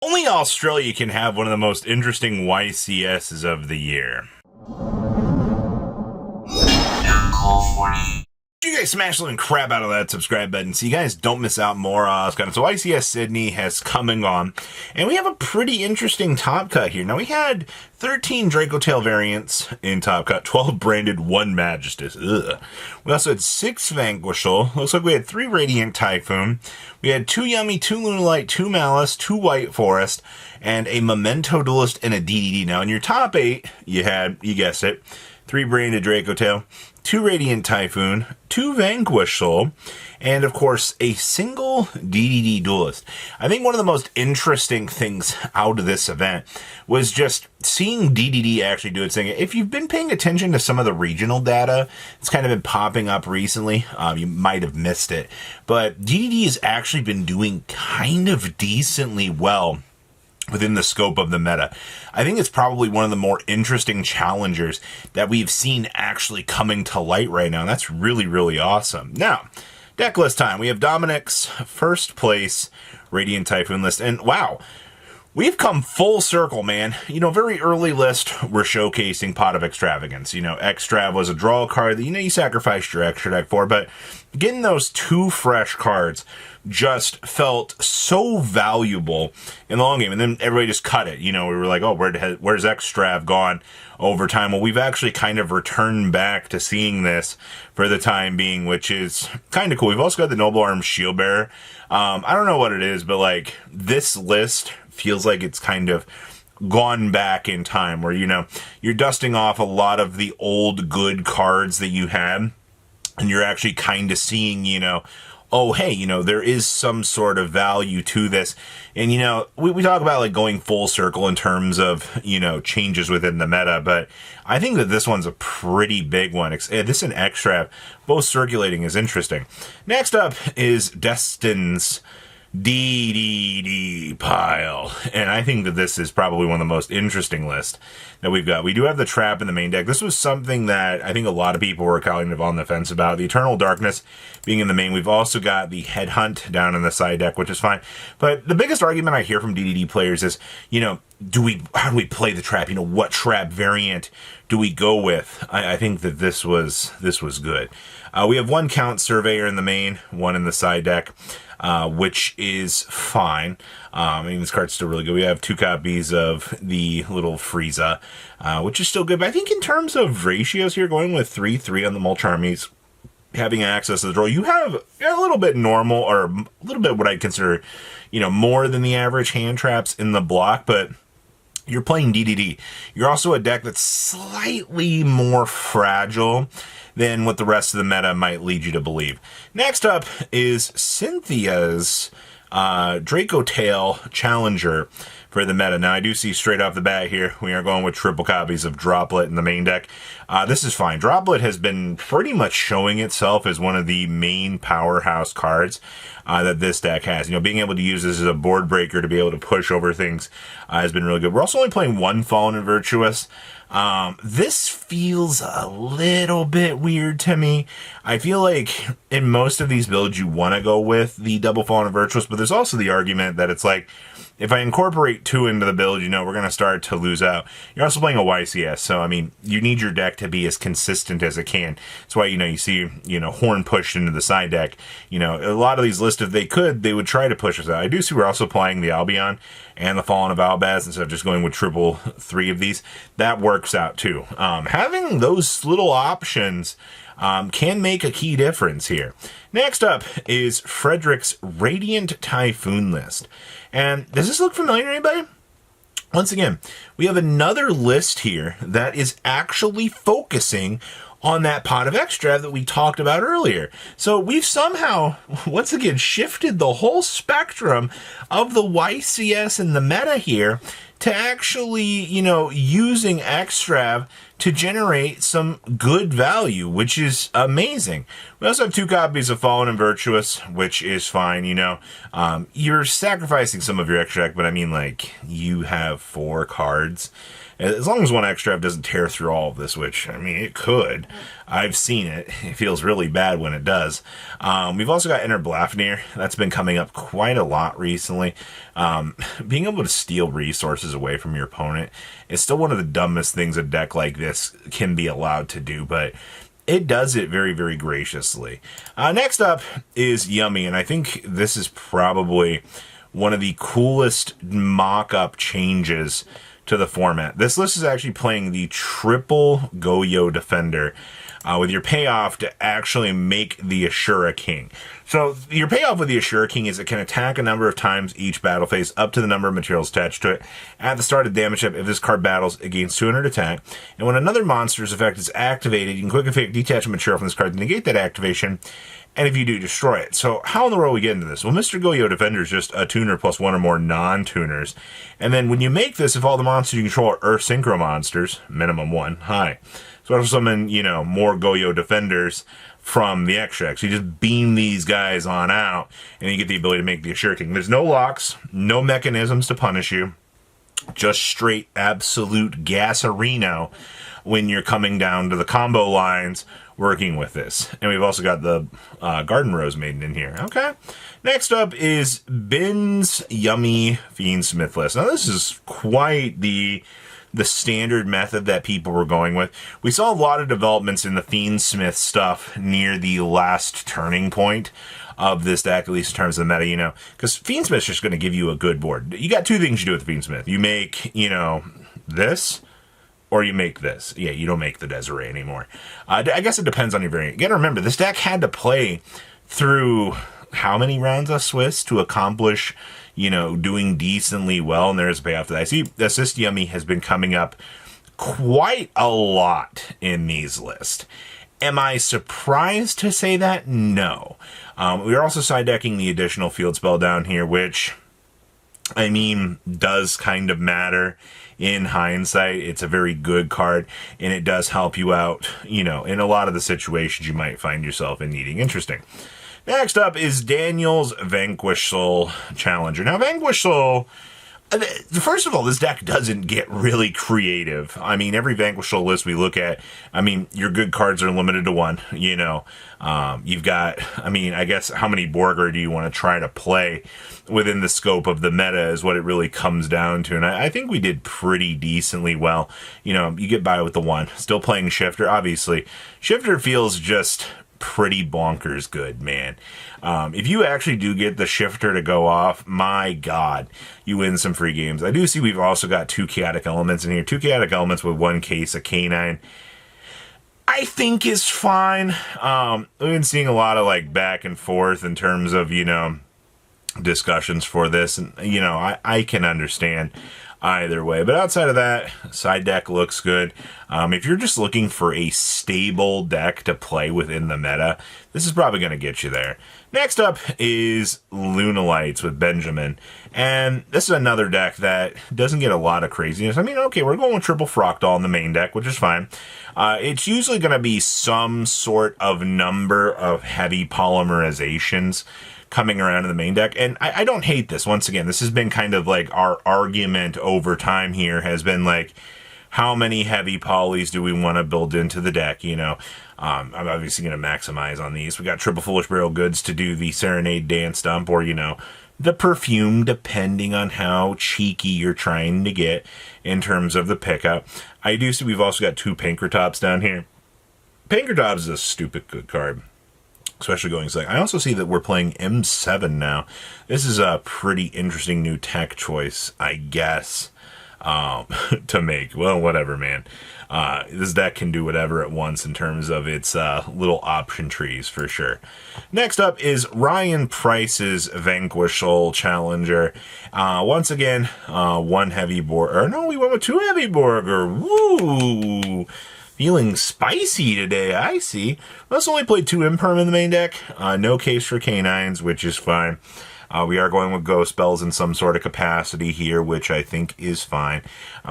Only Australia can have one of the most interesting YCSs of the year. You guys smash the crap out of that subscribe button so you guys don't miss out more content. So YCS Sydney has come and gone, and we have a pretty interesting top cut here. Now we had 13 Draco Tail variants in top cut, 12 branded, 1 Majestus. Ugh. We also had 6 Vanquishal. Looks like we had 3 Radiant Typhoon. We had 2 Yummy, 2 Lunalight, 2 Malice, 2 White Forest, and a Memento Duelist and a DDD. Now in your top 8, you had, you guessed it, 3 branded Draco Tail, 2 Radiant Typhoon, 2 Vanquishal, and of course a single DDD Duelist. I think one of the most interesting things out of this event was just seeing DDD actually do its thing. If you've been paying attention to some of the regional data, it's kind of been popping up recently. You might have missed it, but DDD has actually been doing kind of decently well within the scope of the meta. I think it's probably one of the more interesting challengers that we've seen actually coming to light right now, and that's really, really awesome. Now, deck list time. We have Dominic's first place Radiant Typhoon list, and wow, we've come full circle, man. You know, very early list, we're showcasing Pot of Extravagance. You know, Extrav was a draw card that, you know, you sacrificed your extra deck for, but getting those 2 fresh cards just felt so valuable in the long game. And then everybody just cut it. You know, we were like, oh, where's Extrav gone over time? Well, we've actually kind of returned back to seeing this for the time being, which is kind of cool. We've also got the Noble Arm Shield Bearer. I don't know what it is, but like this list feels like it's kind of gone back in time where, you know, you're dusting off a lot of the old good cards that you had, and you're actually kind of seeing, you know, oh, hey, you know, there is some sort of value to this. And, you know, we talk about like going full circle in terms of, you know, changes within the meta, but I think that this one's a pretty big one. This and Extrav, both circulating, is interesting. Next up is Destin's DDD pile, and I think that this is probably one of the most interesting lists that we've got. We do have the Trap in the main deck. This was something that I think a lot of people were kind of on the fence about, the Eternal Darkness being in the main. We've also got the Headhunt down in the side deck, which is fine, but the biggest argument I hear from DDD players is, you know, how do we play the Trap? You know, what Trap variant do we go with? I think that this was good. We have 1 Count Surveyor in the main, 1 in the side deck, which is fine. I mean, this card's still really good. We have 2 copies of the little Frieza, which is still good. But I think in terms of ratios here, going with 3/3 on the Mulch Armies, having access to the draw, you have a little bit normal, or a little bit what I'd consider, you know, more than the average hand traps in the block, but you're playing DDD. You're also a deck that's slightly more fragile than what the rest of the meta might lead you to believe. Next up is Cynthia's Draco Tail Challenger for the meta. Now, I do see straight off the bat here, we are going with triple copies of Droplet in the main deck. This is fine. Droplet has been pretty much showing itself as one of the main powerhouse cards that this deck has. You know, being able to use this as a board breaker to be able to push over things has been really good. We're also only playing 1 Fallen and Virtuous. This feels a little bit weird to me. I feel like in most of these builds you want to go with the double Fallen and Virtuous, but there's also the argument that it's like, if I incorporate 2 into the build, you know, we're going to start to lose out. You're also playing a YCS, so, I mean, you need your deck to be as consistent as it can. That's why, you know, you see, you know, Horn pushed into the side deck. You know, a lot of these lists, if they could, they would try to push us out. I do see we're also playing the Albion and the Fallen of Albaz instead of just going with 3 of these. That works out, too. Having those little options can make a key difference here. Next up is Frederick's Radiant Typhoon list. And does this look familiar to anybody? Once again, we have another list here that is actually focusing on that Pot of Extrav that we talked about earlier. So we've somehow, once again, shifted the whole spectrum of the YCS and the meta here to actually, using Extrav to generate some good value, which is amazing. We also have 2 copies of Fallen and Virtuous, which is fine, You're sacrificing some of your extract, but I mean, you have 4 cards. As long as one Extrav doesn't tear through all of this, which, it could. I've seen it. It feels really bad when it does. We've also got Inner Blafnir. That's been coming up quite a lot recently. Being able to steal resources away from your opponent is still one of the dumbest things a deck like this can be allowed to do, but it does it very, very graciously. Next up is Yummy, and I think this is probably one of the coolest mock-up changes to the format. This list is actually playing the triple Goyo Defender with your payoff to actually make the Ashura King. So your payoff with the Ashura King is it can attack a number of times each battle phase up to the number of materials attached to it. At the start of damage step, if this card battles, it gains 200 attack. And when another monster's effect is activated, you can quick effect detach a material from this card to negate that activation. And if you do, destroy it. So how in the world we get into this? Well, Mr. Goyo Defender is just a tuner plus 1 or more non-tuners. And then when you make this, if all the monsters you control are Earth Synchro monsters, minimum 1, so I'll summon, more Goyo Defenders from the extracts. You just beam these guys on out, and you get the ability to make the Ashura King. There's no locks, no mechanisms to punish you. Just straight absolute gasarino when you're coming down to the combo lines working with this. And we've also got the Garden Rose Maiden in here. Okay. Next up is Bin's Yummy Fiendsmith list. Now this is quite the standard method that people were going with. We saw a lot of developments in the Fiendsmith stuff near the last turning point of this deck, at least in terms of the meta, because Fiendsmith's just going to give you a good board. You got 2 things you do with the Fiendsmith. You make, this, or you make this. Yeah, you don't make the Desiree anymore. I guess it depends on your variant. You gotta remember, this deck had to play through how many rounds of Swiss to accomplish, doing decently well, and there's a payoff to that. I see Assist Yummy has been coming up quite a lot in these lists. Am I surprised to say that? No. We're also side decking the additional field spell down here, which, does kind of matter. In hindsight, it's a very good card, and it does help you out, in a lot of the situations you might find yourself in needing. Interesting. Next up is Daniel's Vanquish Soul Challenger. Now, Vanquish Soul, first of all, this deck doesn't get really creative. Every Vanquish Soul list we look at, your good cards are limited to 1, You've got, I guess, how many Borger do you want to try to play within the scope of the meta is what it really comes down to. And I think we did pretty decently well. You get by with the 1. Still playing Shifter, obviously. Shifter feels just pretty bonkers good, man. If you actually do get the Shifter to go off, my God, you win some free games. I do see we've also got 2 Chaotic Elements in here. 2 Chaotic Elements with 1 case of Canine. I think is fine. We've been seeing a lot of back and forth in terms of, discussions for this, and I can understand either way, but outside of that, side deck looks good. If you're just looking for a stable deck to play within the meta, this is probably going to get you there. Next up is Lunalights with Benjamin, and this is another deck that doesn't get a lot of craziness. Okay, we're going with triple Fractal in the main deck, which is fine. It's usually going to be some sort of number of heavy polymerizations coming around in the main deck, and I don't hate this. Once again, this has been kind of our argument over time here has been how many heavy polys do we want to build into the deck, I'm obviously going to maximize on these. We got triple Foolish Burial Goods to do the Serenade Dance Dump, or, the Perfume, depending on how cheeky you're trying to get in terms of the pickup. I do see we've also got 2 Pankratops down here. Pankratops is a stupid good card, especially going second. I also see that we're playing M7 now. This is a pretty interesting new tech choice, I guess, to make. Well, whatever, man. This deck can do whatever it wants in terms of its little option trees, for sure. Next up is Ryan Price's Vanquish Soul Challenger. Once again, 1 heavy Borger. No, we went with 2 heavy Borger. Woo! Feeling spicy today, I see. Let's only play 2 Imperm in the main deck. No case for Canines, which is fine. We are going with ghost spells in some sort of capacity here, which I think is fine.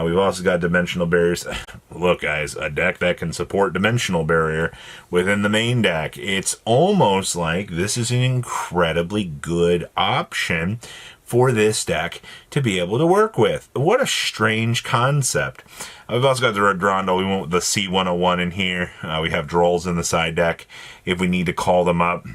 We've also got dimensional barriers. Look, guys, a deck that can support dimensional barrier within the main deck. It's almost like this is an incredibly good option for this deck to be able to work with. What a strange concept. We've also got the Redrondo. We went with the C101 in here. We have Drolls in the side deck if we need to call them up,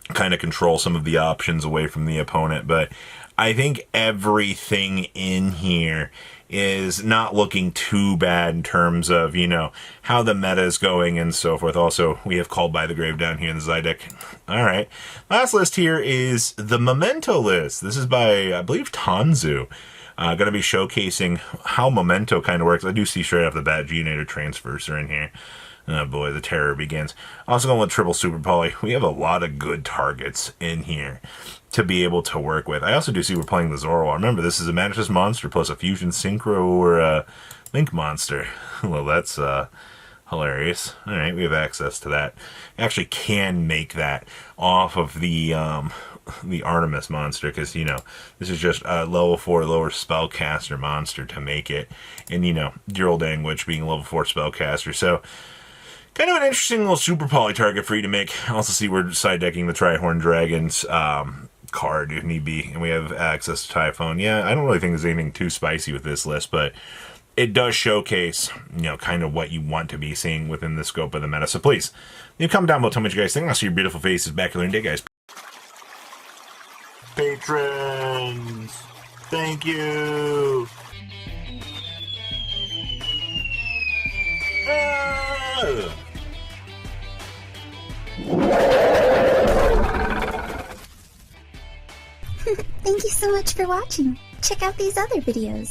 kind of control some of the options away from the opponent. But I think everything in here is not looking too bad in terms of, you know, how the meta is going and so forth. Also, we have Called by the Grave down here in the side deck. All right. Last list here is the Memento list. This is by, I believe, Tanzu. Going to be showcasing how Memento kind of works. I do see straight off the bat Geonator transfers are in here. Oh boy, the terror begins. Also going with triple super poly. We have a lot of good targets in here to be able to work with. I also do see we're playing the Zoroark. Remember, this is a Magicus monster plus a Fusion Synchro or a Link monster. Well, that's hilarious. All right, we have access to that. Actually can make that off of the Artemis monster, because, you know, this is just a level 4 lower spellcaster monster to make it. And, you know, dear old Anguish being a level 4 spellcaster. So, kind of an interesting little super poly target for you to make. Also see we're side decking the Trihorn Dragons card if need be. And we have access to Typhone. Yeah, I don't really think there's anything too spicy with this list, but it does showcase, you know, kind of what you want to be seeing within the scope of the meta. So please, leave a comment down below, tell me what you guys think. I'll see your beautiful faces back here in a day, guys. Patrons, thank you. Thank you so much for watching. Check out these other videos.